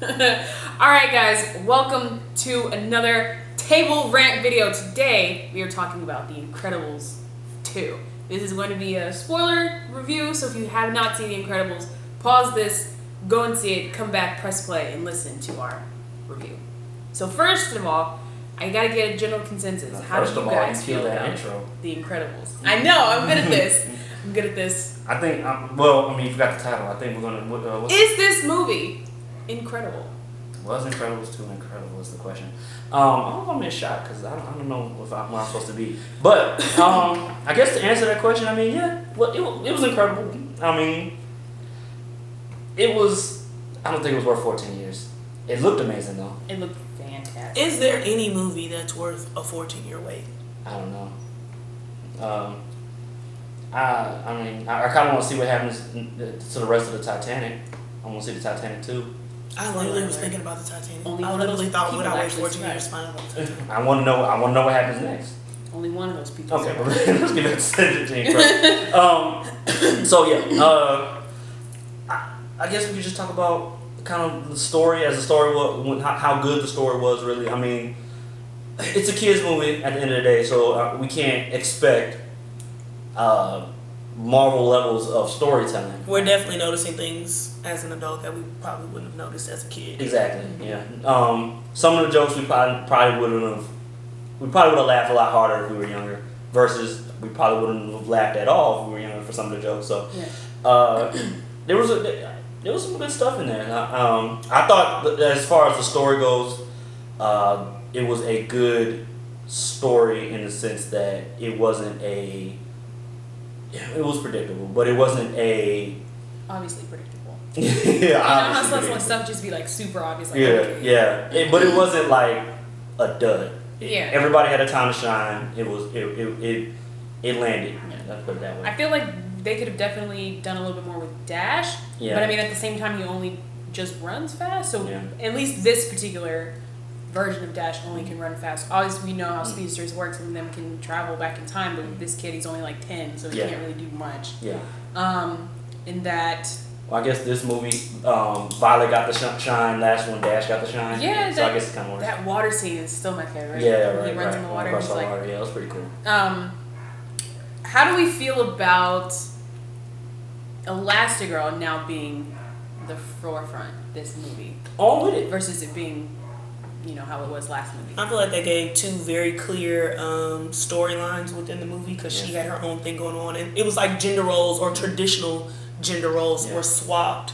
Alright guys, welcome to another table rant video. Today we are talking about The Incredibles 2. This is going to be a spoiler review, so if you have not seen The Incredibles, pause this, go and see it, come back, press play, and listen to our review. So first of all, I gotta get a general consensus. How do you guys feel about The Incredibles? I know, I'm good at this. I think, you forgot the title. I think we're gonna. Is this movie incredible? Was Incredibles 2 incredible? Is the question. I'm gonna miss shot because I don't know what I'm supposed to be. But I guess to answer that question, it was incredible. It was. I don't think it was worth 14 years. It looked amazing though. It looked fantastic. Is there any movie that's worth a 14-year wait? I don't know. I kind of want to see what happens to the rest of the Titanic. I want to see the Titanic too. I literally was thinking about the Titanic. Only I one of literally those thought, would people I wait actually 14 years to find out about the Titanic? I want to know what happens next. Only one of those people. Okay, well, let's get back to Incredible. So yeah, I guess we could just talk about kind of the story as the story was, how good the story was. Really, it's a kids movie at the end of the day, so we can't expect Marvel levels of storytelling. We're definitely noticing things as an adult that we probably wouldn't have noticed as a kid. Exactly. Yeah. Some of the jokes we probably would have laughed a lot harder if we were younger. Versus we probably wouldn't have laughed at all if we were younger for some of the jokes. So there was some good stuff in there. I thought that as far as the story goes, it was a good story in the sense that it wasn't a. It was predictable, but it wasn't a. Obviously predictable. Yeah, you know how some stuff just be like super obvious. Like, okay. But it wasn't like a dud. Yeah. Everybody had a time to shine. It landed. Yeah. Let's put it that way. I feel like they could have definitely done a little bit more with Dash. Yeah. But at the same time, he only just runs fast. So at least this particular version of Dash only can run fast. Obviously, we know how speedsters work. Some of them can travel back in time, but with this kid, he's only like 10, so he can't really do much. Yeah. In that. Well, I guess this movie, Violet got the shine. Last one, Dash got the shine. Yeah. So I guess it kind of works. That water scene is still my favorite. Yeah, right. When he runs in the water. Across the water. Yeah, it was pretty cool. How do we feel about Elastigirl now being the forefront this movie? All with it. Versus it being, how it was last movie. I feel like they gave two very clear storylines within the movie because she had her own thing going on, and it was like gender roles or traditional gender roles were swapped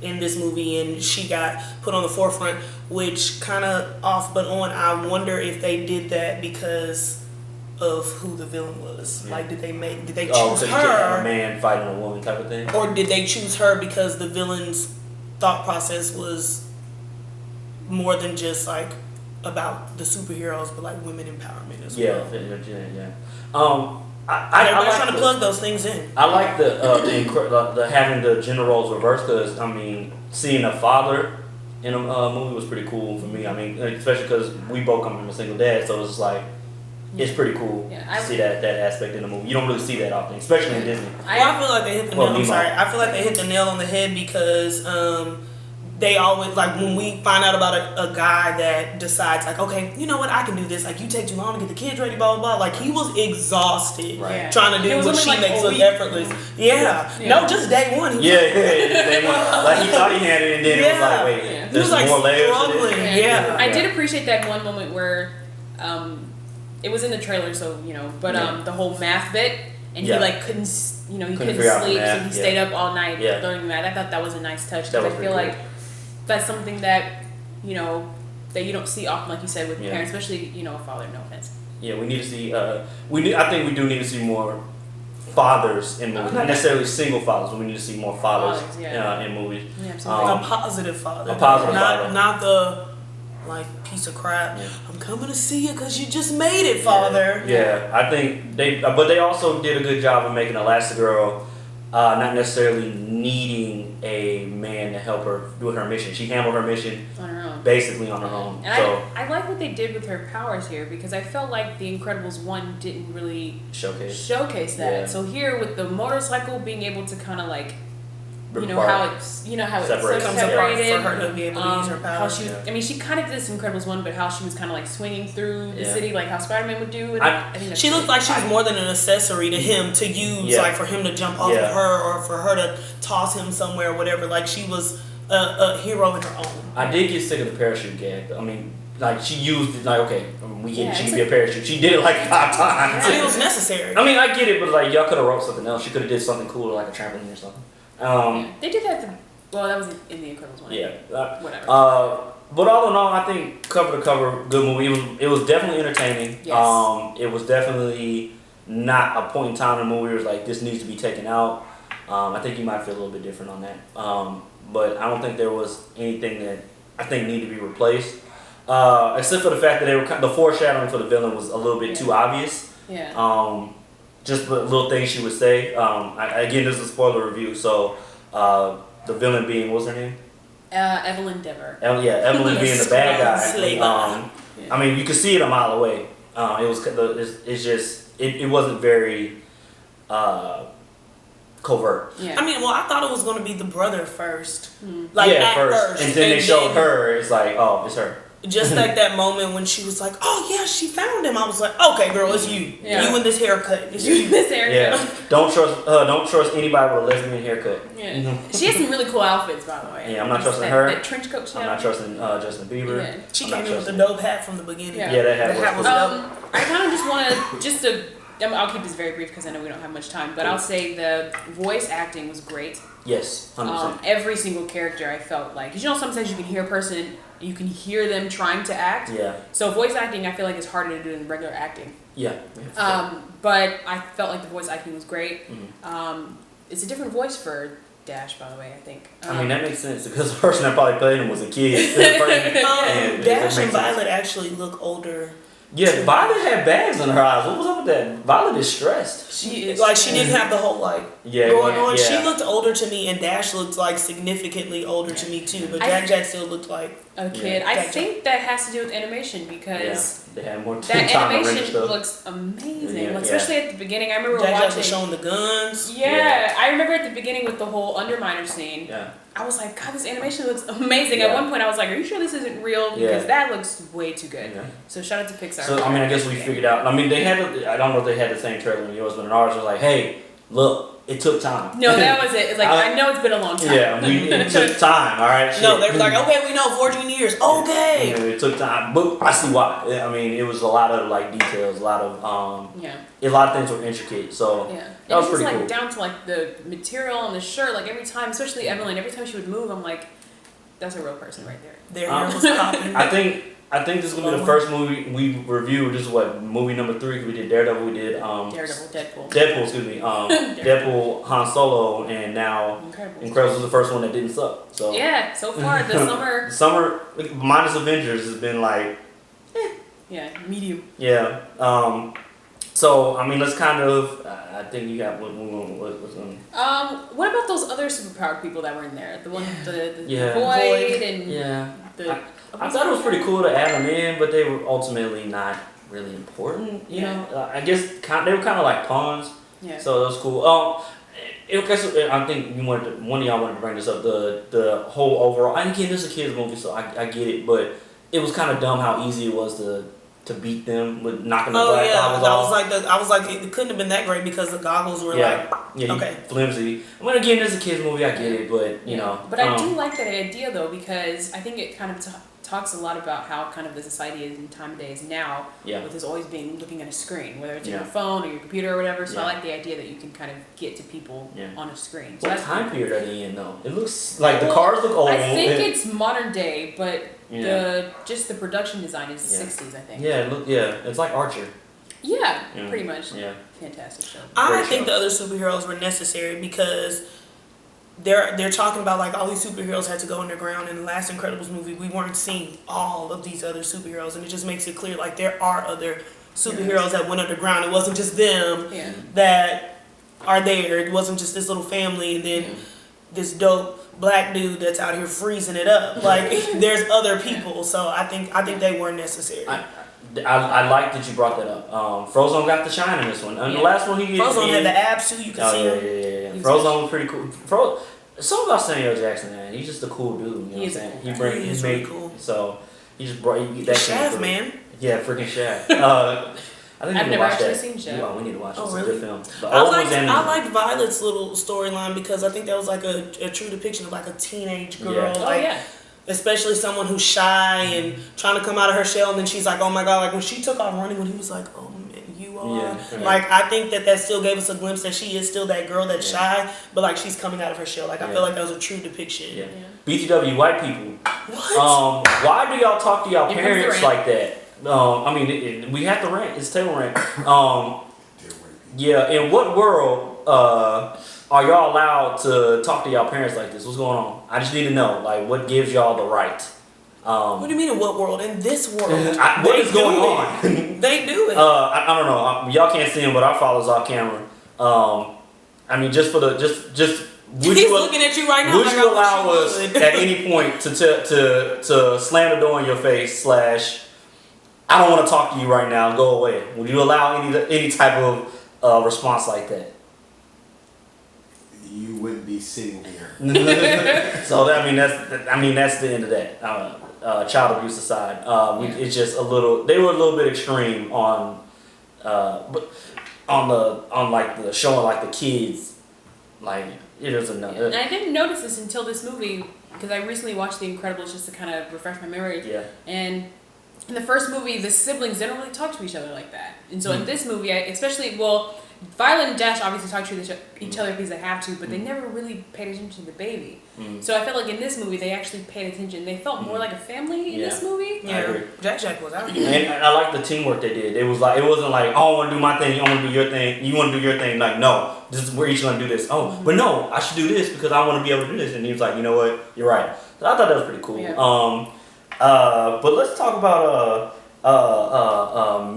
in this movie, and she got put on the forefront, which kind of off but on. I wonder if they did that because of who the villain was. Yeah. Like, did they choose her? A man fighting a woman type of thing, or did they choose her because the villain's thought process was more than just like about the superheroes, but like women empowerment as well. Yeah. I'm like trying to plug those things in. I like the having the gender roles reversed because seeing a father in a movie was pretty cool for me. Especially because we both come from a single dad, so it's like it's pretty cool to see that aspect in the movie. You don't really see that often, especially in Disney. I feel like they hit the nail. I feel like they hit the nail on the head because they always, like, when we find out about a guy that decides, like, okay, you know what, I can do this. Like, you take too long to get the kids ready, blah, blah, blah. Like, he was exhausted trying to do what she makes look effortless. Yeah. No, just day one. Day one. Like, he thought he had it, and then it was like, wait, there's more layers to this. I did appreciate that one moment where, it was in the trailer, so, but the whole math bit, and he, like, couldn't sleep, so he stayed up all night learning math. I thought that was a nice touch, because I feel like that's something that that you don't see often, like you said, with parents, especially a father. No offense. Yeah, we need to see. I think we do need to see more fathers in movies. Not necessarily single fathers, but we need to see more fathers in movies. Yeah, absolutely. A positive father. Father. Not the piece of crap. Yeah. I'm coming to see you because you just made it, father. Yeah, I think but they also did a good job of making Elastigirl not necessarily needing a man to help her do her mission. She handled her mission on her own. Basically on her own. And so I like what they did with her powers here, because I felt like The Incredibles 1 didn't really showcase that. Yeah. So here with the motorcycle being able to kind of like how it's Separated. separated. For her to be able to use her powers. How she was, I mean, she kind of did this Incredibles 1, but how she was kind of like swinging through the city, like how Spider-Man would do. And I think she looked like she was more than an accessory to him to use, like for him to jump off of her or for her to toss him somewhere or whatever. Like she was a hero in her own. I did get sick of the parachute gag. I mean, like she used it like, okay, she can be a parachute. She did it like 5 times. I mean, it was necessary. I mean, I get it, but like y'all could have wrote something else. She could have did something cool like a trampoline or something. They did that. That was in the Incredibles 1. Yeah. Whatever. But all in all, I think cover to cover, good movie. It was definitely entertaining. Yes. It was definitely not a point in time in the movie where it was like this needs to be taken out. I think you might feel a little bit different on that. But I don't think there was anything that I think needed to be replaced. Except for the fact that the foreshadowing for the villain was a little bit too obvious. Yeah. Just the little things she would say. Again, this is a spoiler review, so the villain being, what's her name? Evelyn Dever. Evelyn being the bad guy. I mean, you could see it a mile away. It wasn't very covert. Yeah. I mean, I thought it was going to be the brother first. Like at first. And then they showed her, it's like, oh, it's her. Just like that moment when she was like, "Oh yeah, she found him." I was like, "Okay, girl, it's you. Yeah. You in this haircut. It's You this haircut. Yeah. Don't trust anybody with a lesbian haircut. Yeah. She has some really cool outfits, by the way. Yeah, I'm not trusting her. That trench coat she I'm had. not trusting Justin Bieber. Yeah. She came in with the dope hat from the beginning. Yeah, that hat was dope. I kind of just want to I'll keep this very brief because I know we don't have much time, but I'll say the voice acting was great. Yes, 100%. Every single character I felt like, because sometimes you can hear a person, you can hear them trying to act. Yeah. So voice acting I feel like is harder to do than regular acting. Yeah. But I felt like the voice acting was great. Mm-hmm. It's a different voice for Dash, by the way, I think. I mean, that makes sense because the person that probably played him was a kid. Dash and Violet actually look older. Yeah, Violet had bags in her eyes. What was up with that? Violet is stressed. She didn't have the whole going on. Yeah. She looked older to me, and Dash looked like significantly older to me too. But Jack still looked like a kid. I think that has to do with animation because they had more that time animation looks amazing. Yeah, especially at the beginning. I remember Jack watching. was showing the guns. Yeah, I remember at the beginning with the whole Underminer scene. Yeah. I was like, God, this animation looks amazing. At one point, I was like, are you sure this isn't real? Because that looks way too good. Yeah. So shout out to Pixar. So I mean, I guess we figured out. I mean, they had. I don't know if they had the same trailer in yours, but in ours was like, hey, look, it took time. No, that was it. It's like I know it's been a long time. Yeah, it took time. All right. No, they were like, okay, we know 14 years. Okay. It took time, but I see why. I mean, it was a lot of like details, a lot of a lot of things were intricate. So that was pretty cool. Down to like the material on the shirt. Like every time, especially Evelyn, every time she would move, I'm like, that's a real person right there. Their hair was popping. I think this is gonna be the first movie we reviewed. This is movie number 3. We did Daredevil. We did Deadpool. Excuse me. Deadpool, Han Solo, and now Incredibles was the first one that didn't suck. So yeah, so far the summer minus Avengers has been like, medium. Yeah. So I mean, let's kind of. I think you got what's going. What about those other superpowered people that were in there? The one, the Void and I thought it was pretty cool to add them in, but they were ultimately not really important. You know, I guess they were kind of like pawns. Yeah. So that was cool. I think one of y'all wanted to bring this up. The whole overall. And again, this is a kids movie, so I get it, but it was kind of dumb how easy it was to beat them with knocking the black goggles off. I was like, it couldn't have been that great because the goggles were flimsy. I mean, again, this is a kids movie, I get it, but you know. But I do like that idea though because I think it kind of talks a lot about how kind of the society is in time of days now. Yeah. With us always being looking at a screen, whether it's your phone or your computer or whatever. So I like the idea that you can kind of get to people on a screen. So what time period are they in though? It looks like the cars look old. I think it's modern day, but the production design is 60s, I think. It's like Archer. Yeah, pretty much. Yeah. Fantastic show. I think the other superheroes were necessary because they're talking about like all these superheroes had to go underground. In the last Incredibles movie, we weren't seeing all of these other superheroes, and it just makes it clear like there are other superheroes that went underground. It wasn't just them that are there. It wasn't just this little family and then this dope black dude that's out here freezing it up. Like there's other people, so I think they were necessary. I like that you brought that up. Frozone got the shine in this one. And the last one Frozone had the abs too. You can see him. Yeah. Frozone was pretty cool. something about Samuel Jackson, man. He's just a cool dude. You know what I'm saying? He made cool. So he just brought that Shaft, man. Yeah, freaking Shaft. I think I've never actually seen Shaft. Yeah, we need to watch it. Oh, It's really? a good film. I liked Violet's little storyline because I think that was like a true depiction of like a teenage girl. Yeah. Like, especially someone who's shy and trying to come out of her shell, and then she's like, oh my god, like when she took off running, when he was like, oh man, you are. Yeah, right. Like, I think that still gave us a glimpse that she is still that girl that's shy, but like she's coming out of her shell. Like, I feel like that was a true depiction. Yeah. BTW, white people. What? Why do y'all talk to y'all Here comes the parents rant. like that? I mean, we have to rant. It's table rant. Yeah. In what world are y'all allowed to talk to y'all parents like this? What's going on? I just need to know. Like, what gives y'all the right? What do you mean in what world? In this world. What is going on? They do it. I don't know. Y'all can't see him, but our father's off camera. I mean, just for the just. Would He's you, looking at you right now. Would like you I allow wish us you would. at any point to slam the door in your face / I don't want to talk to you right now, go away? Would you allow any type of response like that? You wouldn't be sitting here. So that's the end of that. Child abuse aside, it's just they were a little bit extreme on the showing like the kids, like it is another. And I didn't notice this until this movie because I recently watched The Incredibles just to kind of refresh my memory. Yeah. And in the first movie, the siblings, they don't really talk to each other like that. And so in this movie, Violet and Dash obviously talk to each other because they have to, but they never really paid attention to the baby. So I felt like in this movie, they actually paid attention. They felt more like a family in this movie. I agree. Jack was out here. And I like the teamwork they did. It wasn't like, oh, I want to do my thing, I want to do your thing, you want to do your thing. Like, no, we're each gonna do this. Oh, but no, I should do this because I want to be able to do this. And he was like, you know what, you're right. So I thought that was pretty cool. Yeah. But let's talk about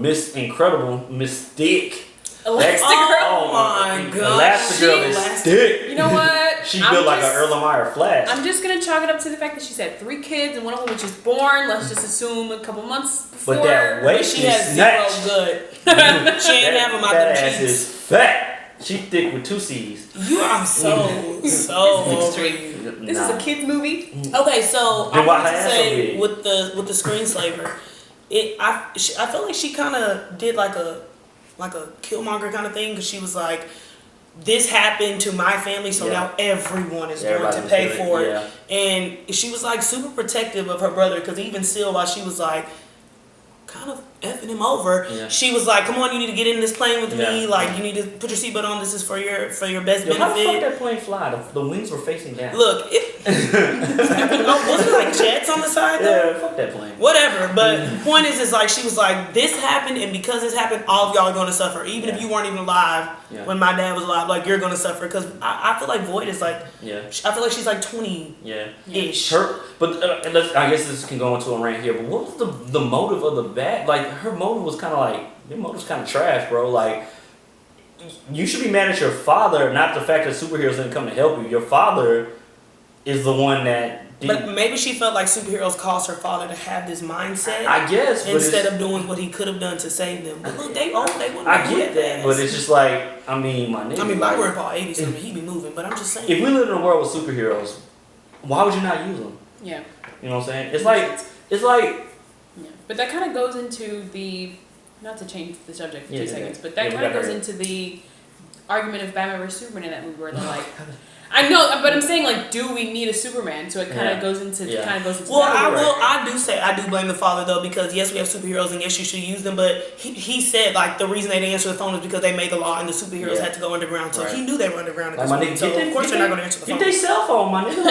Miss Incredible, Miss Thick. Elastigirl. Oh my god. Elastigirl is thick. You know what? She built like an Erlenmeyer Flash. I'm just gonna chalk it up to the fact that she's had 3 kids and one of them was just born. Let's just assume a couple months before. But that weight She is has 0 snatched. good. She ain't have them out That them ass cheeks. is fat. She thick with 2 C's. You are so over you. This is a kids movie. Okay, so Then I why want to her ass so say big? with the screenslaver, I felt like she kind of did like a Killmonger kind of thing because she was like, this happened to my family, so now everyone is going to pay for it. Yeah. And she was like super protective of her brother because even still, while she was like kind of effing him over, she was like, come on, you need to get in this plane with me. Like, you need to put your seatbelt on. This is for your best How the benefit. fuck that plane fly? The wings were facing down. Look, wasn't it like jets on the side though? Yeah, fuck that plane. Whatever, but the point is like she was like, this happened, and because this happened, all of y'all are going to suffer. Even if you weren't even alive when my dad was alive, like, you're going to suffer. Because I feel like Void is like, I feel like she's like 20-ish. But I guess this can go into a rant here, but what was the motive of the bad? Like, her motive was kind of like, your motive's kind of trash, bro. Like, you should be mad at your father, not the fact that superheroes didn't come to help you. Your father is the one that did. But maybe she felt like superheroes caused her father to have this mindset. I guess. Instead of doing what he could have done to save them. But look, they wouldn't. I get that, but it's just like, I mean, my nigga. I mean, my grandpa 80 something, he be moving, but I'm just saying. If we lived in a world with superheroes, why would you not use them? Yeah. You know what I'm saying? It's like. Yeah. But that kind of goes into not to change the subject for 2 seconds, but that we kind of got goes her. into the argument of Batman vs Superman in that movie where they're like, I know, but I'm saying, like, do we need a Superman? So it kind of goes into Well, I do blame the father though, because yes, we have superheroes and yes, you should use them, but he said like the reason they didn't answer the phone is because they made the law and the superheroes had to go underground. So he knew they were underground at this point. So of course they're not going to answer the phone. Get their cell phone, my nigga.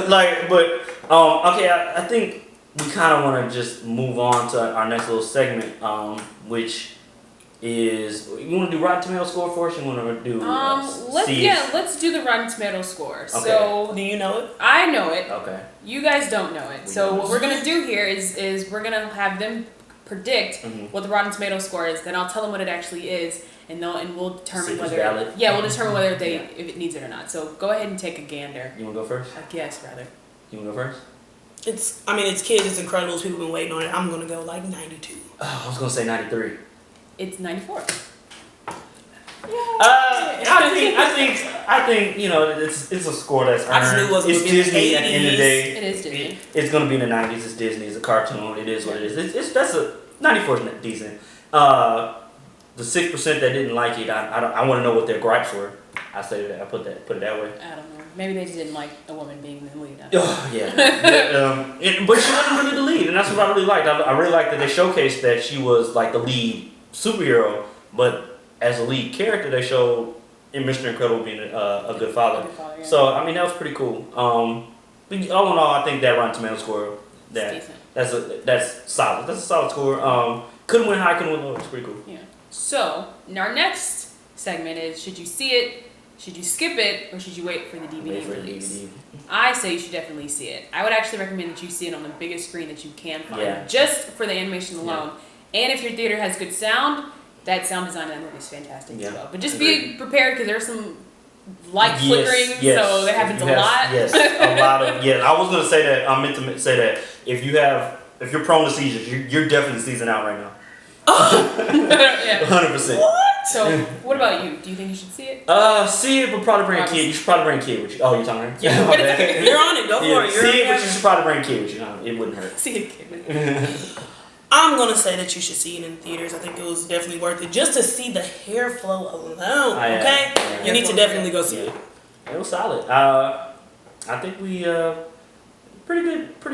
Like, damn. Okay, I think we kind of want to just move on to our next little segment, which is, you want to do Rotten Tomato score for us? You want to do let's do the Rotten Tomato score. Okay. So do you know it? I know it. Okay. You guys don't know it. So what we're gonna do here is we're gonna have them predict what the Rotten Tomato score is. Then I'll tell them what it actually is, and we'll determine whether we'll determine whether if it needs it or not. So go ahead and take a gander. You want to go first? I guess rather. You want to go first? It's kids, it's Incredibles. People been waiting on it. I'm gonna go like 92. Oh, I was gonna say 93. It's 94. I I think it's a score that's earned. I just knew it was it's gonna be in the Disney at the end of the day. It is Disney. It's gonna be in the 90s. It's Disney. It's a cartoon. It is what it is. That's a 94 is decent. The 6% that didn't like it, I want to know what their gripes were. I say that. I put it that way. I don't know. Maybe they just didn't like a woman being the lead. Oh yeah, but she wasn't really the lead, and that's what I really liked. I really liked that they showcased that she was like the lead superhero, but as a lead character, they showed in Mr. Incredible being a good father. Yeah. So I mean that was pretty cool. All in all, I think that Rotten Tomato score that's solid. That's a solid score. Couldn't win high, couldn't win low. It's pretty cool. Yeah. So our next segment is: should you see it? Should you skip it, or should you wait for the DVD release? I say you should definitely see it. I would actually recommend that you see it on the biggest screen that you can find, just for the animation alone. Yeah. And if your theater has good sound, that sound design in that movie is fantastic as well. But just be prepared because there's some light flickering, so that happens a lot. Yes, a lot of I was gonna say that. I meant to say that if you're prone to seizures, you're definitely seizing out right now. 100%. What? So, what about you? Do you think you should see it? See it, but probably bring a kid. You should probably bring a kid with you. Oh, you're talking about? Yeah, but you're on it. Go for it. See it, but you should probably bring a kid with you. It wouldn't hurt. See a kid with you. I'm gonna say that you should see it in theaters. I think it was definitely worth it just to see the hair flow alone. Okay, you need to definitely go see it. It was solid. I think we pretty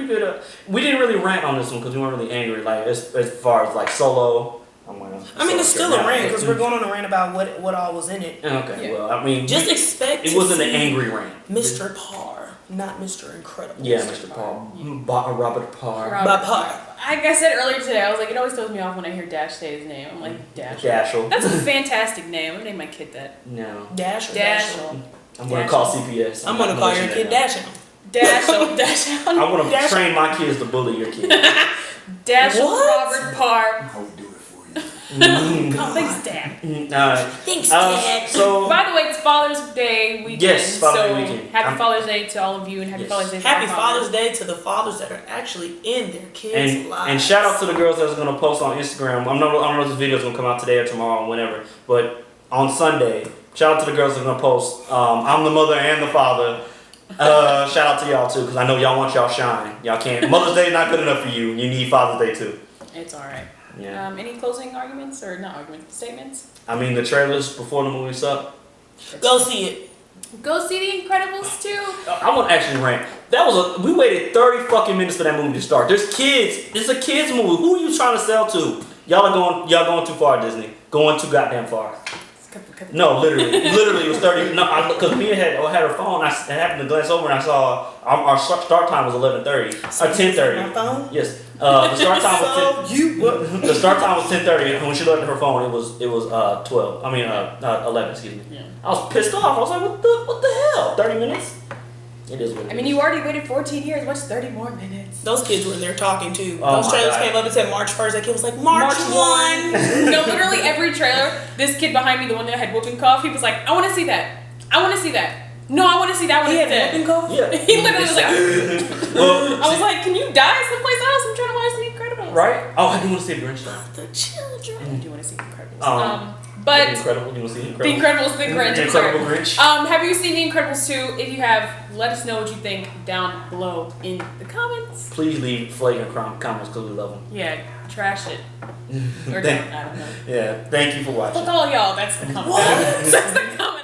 good. We didn't really rant on this one because we weren't really angry. Like as far as like Solo. I mean, it's still a rant because we're going on a rant about what all was in it. Okay, well, I mean, just expect it wasn't an angry rant. Mr. Parr, not Mr. Incredible. Yeah, Mr. Parr, Robert Parr. Like I said earlier today, I was like, it always throws me off when I hear Dash say his name. I'm like, Dashel. That's a fantastic name. I'm gonna name my kid that. No. Dashel. I'm gonna call CPS. I'm gonna call your kid Dashel. Dashel. I want to train my kids to bully your kid. Dashel Robert Parr. I would do it for you. Oh, thanks, Dad. Thanks, Dad. So, by the way, it's Father's Day weekend. Yes, Father's Day weekend. Happy Father's Day to all of you, and happy Father's Day to Happy Father's Day to the fathers that are actually in their kids' lives. And shout out to the girls that's gonna post on Instagram. I don't know if this video is gonna come out today or tomorrow or whenever, but on Sunday, shout out to the girls that are gonna post. I'm the mother and the father. Shout out to y'all too, because I know y'all want y'all shine. Y'all can't. Mother's Day is not good enough for you. You need Father's Day too. It's all right. Yeah. Any closing arguments or not arguments, statements? I mean, the trailers before the movie suck. Go see it. Go see The Incredibles 2. I want to actually rant. We waited 30 fucking minutes for that movie to start. There's kids. It's a kids movie. Who are you trying to sell to? Y'all going too far, Disney. Going too goddamn far. No, literally it was 30. No, because Mia had her phone. I happened to glance over and I saw our start time was 11:30 or 10:30. My phone? Yes. The start time was 10. The start time was 10:30. And when she looked at her phone, it was 12. I mean 11. Excuse me. Yeah. I was pissed off. I was like, what the hell? 30 minutes? It is what it is. I mean, you already waited 14 years. What's 30 more minutes? Those kids were in there talking too. Oh those trailers came up and said March 1st. That kid was like, March 1. No, literally every trailer, this kid behind me, the one that had whooping cough, he was like, I want to see that. I want to see that. No, I want to see that one. He had whooping cough? Yeah. He literally was like, well, I was like, can you die someplace else? I'm trying to watch The Incredibles. Right? Oh, I do want to see the Grinch though. The children. I do want to see The Incredibles. But Incredible. You want to see The Incredibles, The Grinch. The Incredible Grinch. Have you seen The Incredibles 2? If you have, let us know what you think down below in the comments. Please leave flagrant comments because we love them. Yeah, trash it. Or don't, I don't know. Yeah, thank you for watching. Fuck all y'all, that's the comment. What? That's the comment.